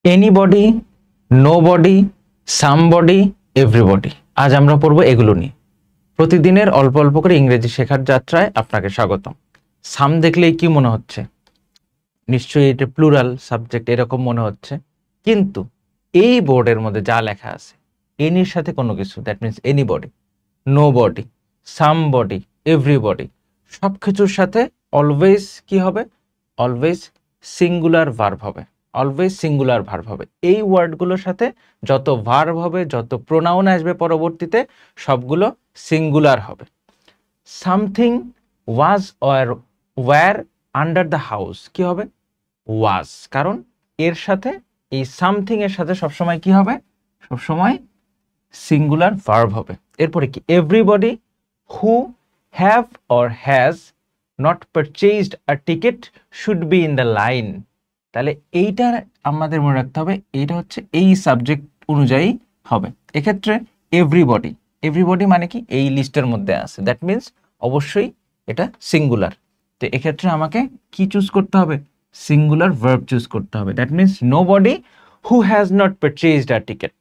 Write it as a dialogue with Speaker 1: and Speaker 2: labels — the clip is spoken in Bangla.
Speaker 1: Anybody, nobody, somebody, everybody. আজ আমরা পড়বো এগুলো নিয়ে। প্রতিদিনের অল্প অল্প করে ইংরেজি শেখার যাত্রায় আপনাকে স্বাগতম। সাম দেখলেই কি মনে হচ্ছে? নিশ্চয়ই এটা প্লুরাল সাবজেক্ট এরকম মনে হচ্ছে, কিন্তু এই বোর্ডের মধ্যে যা লেখা আছে এনির সাথে কোনো কিছু, that means anybody, nobody, somebody, everybody সব কিছুর সাথে অলওয়েজ কি হবে? অলওয়েজ সিঙ্গুলার ভার্ব হবে। অলওয়েজ সিঙ্গুলার ভার্ব হবে। এই ওয়ার্ডগুলোর সাথে যত ভার্ব হবে, যত প্রোনাউন আসবে পরবর্তীতে, সবগুলো সিঙ্গুলার হবে। Something was or were under the house, কি হবে? ওয়াজ, কারণ এর সাথে এই সামথিং এর সাথে সবসময় কি হবে? সবসময় সিঙ্গুলার ভার্ব হবে। এরপরে কি? Everybody who have or has not purchased a ticket should be in the line. তাহলে এইটা আমাদের মনে রাখতে হবে, এইটা হচ্ছে এই সাবজেক্ট অনুযায়ী হবে। এক্ষেত্রে এভরিবডি, এভরিবডি মানে কি? এই লিস্টের মধ্যে আছে, দ্যাট মিনস অবশ্যই এটা সিঙ্গুলার। তো এক্ষেত্রে আমাকে কি চুজ করতে হবে? সিঙ্গুলার ভার্ব চুজ করতে হবে। That means nobody who has not purchased a ticket.